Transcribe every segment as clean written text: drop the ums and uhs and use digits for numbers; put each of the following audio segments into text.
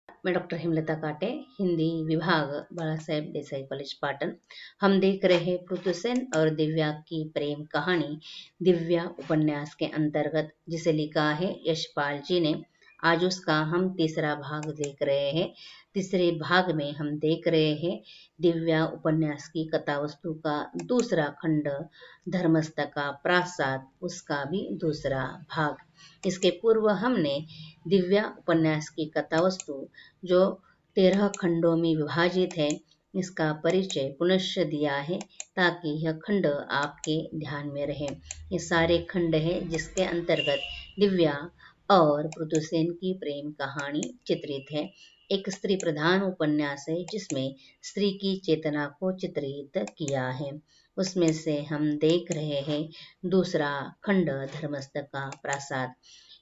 मैं डॉक्टर हेमलता काटे, हिंदी विभाग, बाला साहेब देसाई कॉलेज पाटन। हम देख रहे हैं पृथुसेन और दिव्या की प्रेम कहानी दिव्या उपन्यास के अंतर्गत, जिसे लिखा है यशपाल जी ने। आज उसका हम तीसरा भाग देख रहे हैं। तीसरे भाग में हम देख रहे हैं दिव्या उपन्यास की कथा वस्तु का दूसरा खंड, धर्मस्थका प्रासाद, उसका भी दूसरा भाग। इसके पूर्व हमने दिव्या उपन्यास की कथा वस्तु, जो 13 खंडों में विभाजित है, इसका परिचय पुनश्च दिया है, ताकि यह खंड आपके ध्यान में रहे। ये सारे खंड है जिसके अंतर्गत दिव्या और पृथुसेन की प्रेम कहानी चित्रित है। एक स्त्री प्रधान उपन्यास है जिसमें स्त्री की चेतना को चित्रित किया है। उसमें से हम देख रहे हैं दूसरा खंड, धर्मस्थका प्रासाद।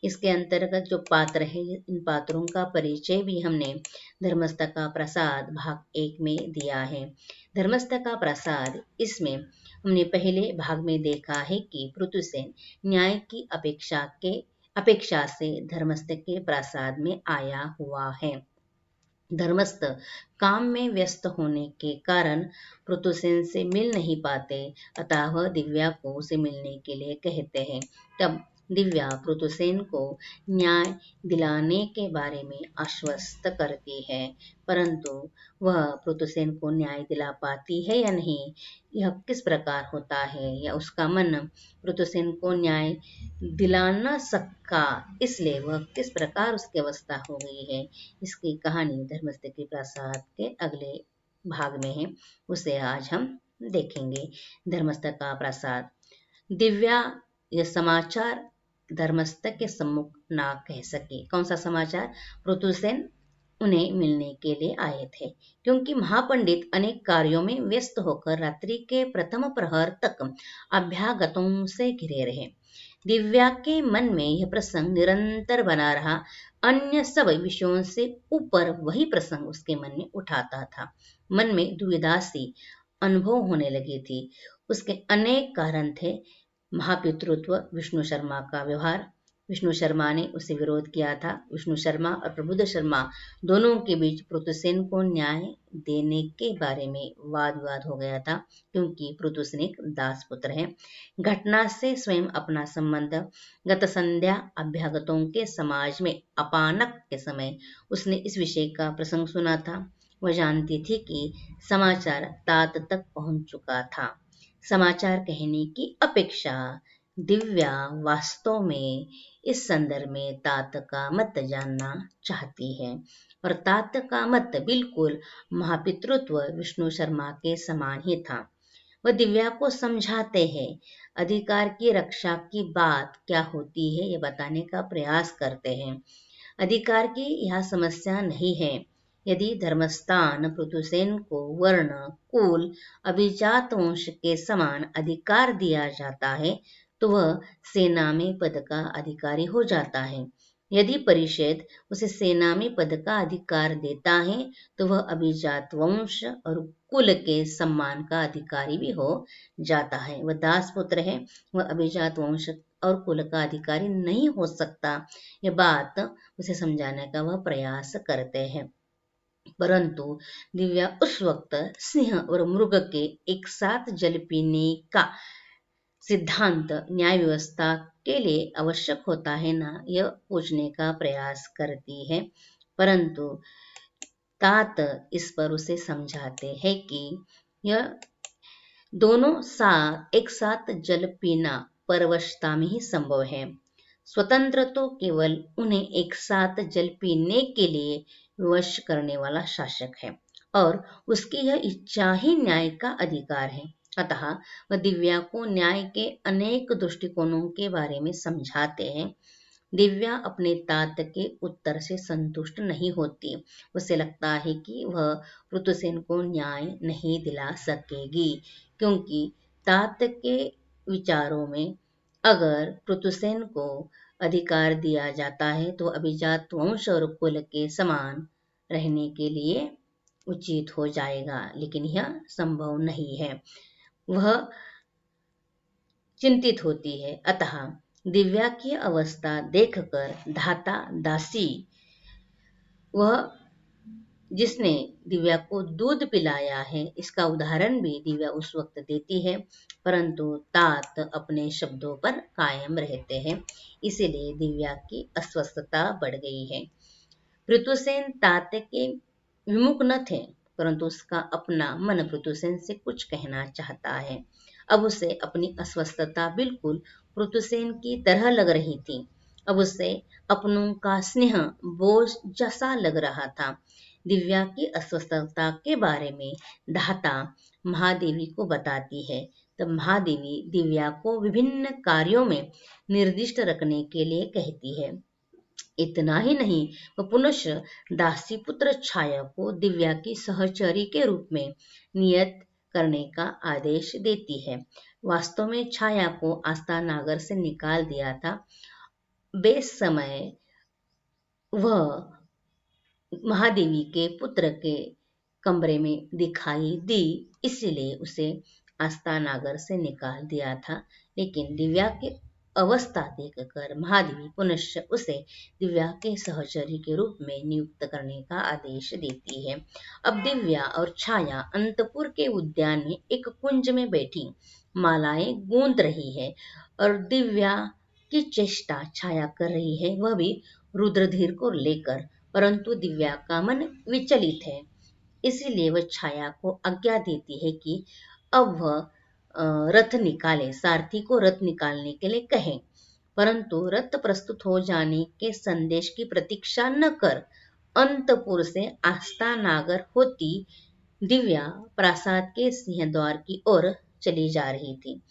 इसके अंतर्गत जो पात्र है, इन पात्रों का परिचय भी हमने धर्मस्थका प्रसाद भाग 1 में दिया है। धर्मस्थका प्रसाद, इसमें हमने पहले भाग में देखा है कि पृथुसेन न्याय की अपेक्षा से धर्मस्थ के प्रासाद में आया हुआ है। धर्मस्थ काम में व्यस्त होने के कारण पृथुसेन से मिल नहीं पाते, अतः वह दिव्या को उसे मिलने के लिए कहते हैं। तब दिव्या पृथुसेन को न्याय दिलाने के बारे में आश्वस्त करती है, परंतु वह पृथुसेन को न्याय दिला पाती है या नहीं, यह किस प्रकार होता है, या उसका मन पृथुसेन को न्याय दिला न सका, इसलिए वह किस प्रकार उसकी अवस्था हो गई है, इसकी कहानी धर्मस्थकी प्रसाद के अगले भाग में है। उसे आज हम देखेंगे। धर्मस्थका प्रसाद। दिव्या यह समाचार धर्मस्थ के सम्मुख ना कह सके। कौन सा समाचार? पृथुसेन उन्हें मिलने के लिए आए थे, क्योंकि महापंडित अनेक कार्यों में व्यस्त होकर रात्रि के प्रथम प्रहर तक अभ्यागतों से घिरे रहे। दिव्या के मन में यह प्रसंग निरंतर बना रहा। अन्य सब विषयों से ऊपर वही प्रसंग उसके मन में उठाता था। मन में दुविधा सी अनुभव होने लगी थी। उसके अनेक कारण थे। महापितृत्व, विष्णु शर्मा का व्यवहार, विष्णु शर्मा ने उसे विरोध किया था। विष्णु शर्मा और प्रबुद्ध शर्मा दोनों के बीच पृथुसेन को न्याय देने के बारे में वाद विवाद हो गया था, क्योंकि पृथुसेन एक दास पुत्र है। घटना से स्वयं अपना संबंध, गत संध्या अभ्यागतों के समाज में अपानक के समय उसने इस विषय का प्रसंग सुना था। वह जानती थी कि समाचार तात तक पहुंच चुका था। समाचार कहने की अपेक्षा दिव्या वास्तव में इस संदर्भ में तात का मत जानना चाहती है, और तात का मत बिल्कुल महापितृत्व विष्णु शर्मा के समान ही था। वह दिव्या को समझाते हैं, अधिकार की रक्षा की बात क्या होती है यह बताने का प्रयास करते हैं। अधिकार की यह समस्या नहीं है। यदि धर्मस्थान पृथुसेन को वर्ण, कुल, अभिजात वंश के समान अधिकार दिया जाता है, तो वह सेना में पद का अधिकारी हो जाता है। यदि परिषद उसे सेना में पद का अधिकार देता है, तो वह अभिजात वंश और कुल के सम्मान का अधिकारी भी हो जाता है। वह दास पुत्र है, वह अभिजात वंश और कुल का अधिकारी नहीं हो सकता। यह बात उसे समझाने का वह प्रयास करते हैं, परंतु दिव्या उस वक्त सिंह और मृग के एक साथ जल पीने का सिद्धांत न्याय व्यवस्था के लिए आवश्यक होता है ना, यह पूछने का प्रयास करती है। परंतु तात इस पर उसे समझाते हैं कि यह दोनों एक साथ जल पीना परवशता में ही संभव है। स्वतंत्र तो केवल उन्हें एक साथ जल पीने के लिए विवश करने वाला शासक है, और उसकी यह इच्छा ही न्याय का अधिकार है। अतः वह दिव्या को न्याय के अनेक दृष्टिकोणों के बारे में समझाते हैं। दिव्या अपने तात के उत्तर से संतुष्ट नहीं होती। उसे लगता है कि वह पृथुसेन को न्याय नहीं दिला सकेगी, क्योंकि तात के विचारों में अगर पृथुसेन को अधिकार दिया जाता है तो अभिजात वंश और कुल के समान रहने के लिए उचित हो जाएगा, लेकिन यह संभव नहीं है। वह चिंतित होती है। अतः दिव्या की अवस्था देखकर धाता दासी वह जिसने दिव्या को दूध पिलाया है, इसका उदाहरण भी दिव्या उस वक्त देती है, परंतु तात अपने शब्दों पर कायम रहते हैं, इसीलिए दिव्या की अस्वस्थता बढ़ गई है। पृथुसेन तात के विमुख न थे, परंतु उसका अपना मन पृथुसेन से कुछ कहना चाहता है। अब उसे अपनी अस्वस्थता बिल्कुल पृथुसेन की तरह लग रही थी। अब उसे अपनों का स्नेह बोझ जैसा लग रहा था। दिव्या की अस्वस्थता के बारे में धाता महादेवी को बताती है। तब महादेवी दिव्या को विभिन्न कार्यों में निर्दिष्ट रखने के लिए कहती है। इतना ही नहीं, वह पुनश्च दासी पुत्र छाया को दिव्या की सहचरी के रूप में नियत करने का आदेश देती है। वास्तव में छाया को आस्तानागर से निकाल दिया था। बेस समय वह महादेवी के पुत्र के कमरे में दिखाई दी, इसलिए उसे आस्तानागर से निकाल दिया था। लेकिन दिव्या की अवस्था देखकर महादेवी पुनश्च उसे दिव्या के सहचरी के रूप में नियुक्त करने का आदेश देती है। अब दिव्या और छाया अंतपुर के उद्यान में एक कुंज में बैठी मालाएं गूंथ रही है और दिव्या की चेष्टा छाया कर रही है, वह भी रुद्रधीर को लेकर। परंतु दिव्या का मन विचलित है, इसीलिए वह छाया को आज्ञा देती है कि अब वह रथ निकाले, सारथी को रथ निकालने के लिए कहें। परंतु रथ प्रस्तुत हो जाने के संदेश की प्रतीक्षा न कर अंतपुर से आस्तानागर होती दिव्या प्रासाद के सिंहद्वार की ओर चली जा रही थी।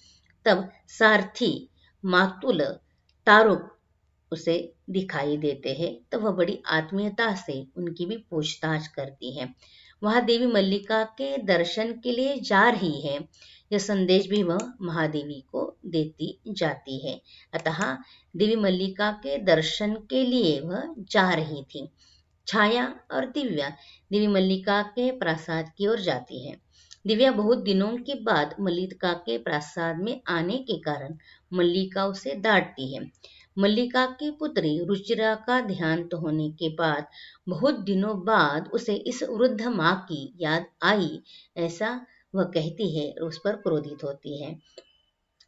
तब सारथी मातुल तारुक उसे दिखाई देते हैं, तो वह बड़ी आत्मीयता से उनकी भी पूछताछ करती है। वह देवी मल्लिका के दर्शन के लिए जा रही है, यह संदेश भी वह महादेवी को देती जाती है। अतः देवी मल्लिका के दर्शन के लिए वह जा रही थी। छाया और दिव्या देवी मल्लिका के प्रासाद की ओर जाती है। दिव्या बहुत दिनों के बाद मल्लिका के प्रासाद में आने के कारण मल्लिका उसे डांटती है। मल्लिका की पुत्री रुचिरा का देहांत होने के बाद बहुत दिनों बाद उसे इस वृद्ध माँ की याद आई, ऐसा वह कहती है और उस पर क्रोधित होती है।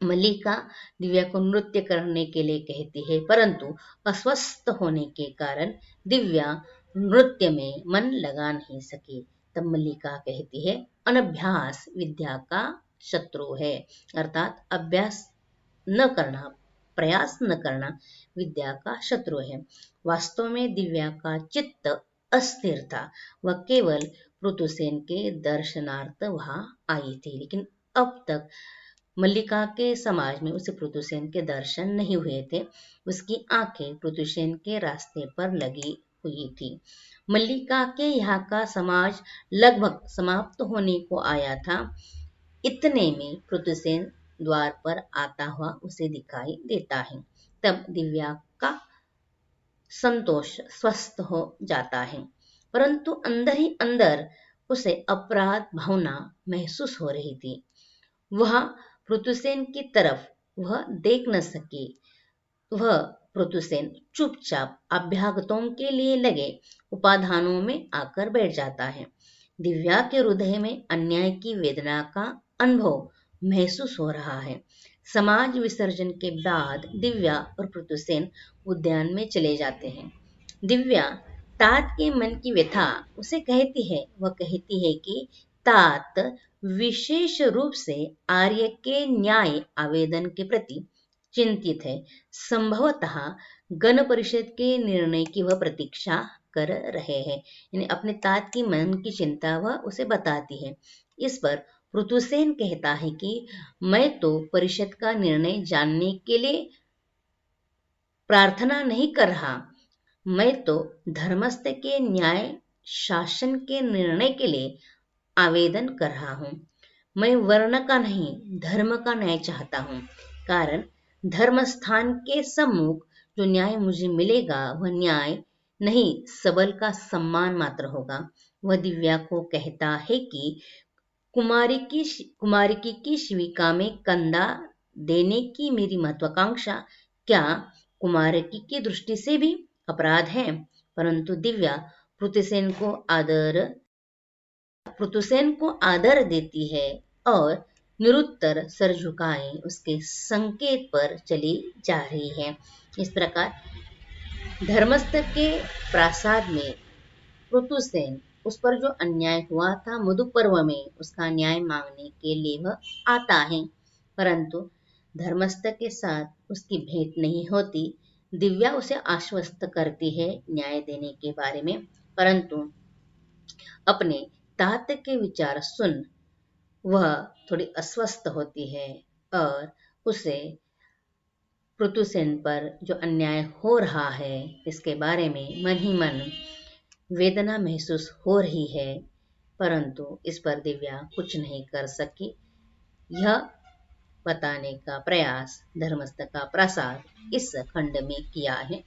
मल्लिका दिव्या को नृत्य करने के लिए कहती है, परंतु अस्वस्थ होने के कारण दिव्या नृत्य में मन लगा नहीं सकी। तब मल्लिका कहती है, अनभ्यास विद्या का शत्रु है, अर्थात अभ्यास न करना, प्रयास न करना विद्या का शत्रु है। वास्तव में दिव्या का चित्त अस्थिर था, वह केवल पृथुसेन के दर्शनार्थ वहां आई थी, लेकिन अब तक मल्लिका के समाज में उसे पृथुसेन के दर्शन नहीं हुए थे। उसकी आंखें पृथुसेन के रास्ते पर लगी हुई थी। मल्लिका के यहाँ का समाज लगभग समाप्त होने को आया था। इतने में पृथुसेन द्वार पर आता हुआ उसे दिखाई देता है। तब दिव्या का संतोष स्वस्थ हो जाता है, परंतु अंदर ही अंदर उसे अपराध भावना महसूस हो रही थी। वह पृथुसेन की तरफ वह देख न सके। वह पृथुसेन चुपचाप अभ्यागतों के लिए लगे उपाधानों में आकर बैठ जाता है। दिव्या के हृदय में अन्याय की वेदना का अनुभव महसूस हो रहा है। समाज विसर्जन के बाद दिव्या और पृथुसेन उद्यान में चले जाते हैं। दिव्या तात के मन की व्यथा उसे कहती है। वह कहती है कि तात विशेष रूप से आर्य के न्याय आवेदन के प्रति चिंतित है। संभवतः गण परिषद के निर्णय की वह प्रतीक्षा कर रहे हैं। यानी अपने तात की मन की चिंता वह उसे बताती है। इस पर पृथुसेन कहता है कि मैं तो परिषद का निर्णय जानने के लिए प्रार्थना नहीं कर रहा, मैं तो धर्मस्थ के न्याय शासन के निर्णय के लिए आवेदन कर रहा हूँ। मैं वर्ण का नहीं धर्म का न्याय चाहता हूँ, कारण धर्म स्थान के सम्मुख जो न्याय मुझे मिलेगा वह न्याय नहीं सबल का सम्मान मात्र होगा। वह दिव्या को कहता है कि कुमारिकी की शिविका में कंधा देने की मेरी महत्वाकांक्षा क्या कुमारिकी की दृष्टि से भी अपराध है? परंतु दिव्या पृथुसेन को आदर देती है और निरुत्तर सर झुकाए उसके संकेत पर चली जा रही है। इस प्रकार धर्मस्थ के प्रासाद में पृथुसेन उस पर जो अन्याय हुआ था मधु पर्व में उसका न्याय मांगने के लिए वह आता है, परंतु धर्मस्थ के साथ उसकी भेंट नहीं होती। दिव्या उसे आश्वस्त करती है न्याय देने के बारे में, परंतु अपने तात के विचार सुन वह थोड़ी अस्वस्थ होती है और उसे पृथुसेन पर जो अन्याय हो रहा है इसके बारे में मन ही मन वेदना महसूस हो रही है, परंतु इस पर दिव्या कुछ नहीं कर सकी। यह बताने का प्रयास धर्मस्थ का प्रसाद इस खंड में किया है,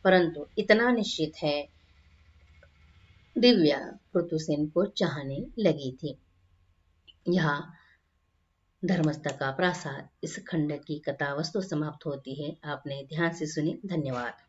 परंतु इतना निश्चित है दिव्या पृथुसेन को चाहने लगी थी। यहाँ धर्मस्थ का प्रासाद इस खंड की कथा वस्तु समाप्त होती है। आपने ध्यान से सुनी, धन्यवाद।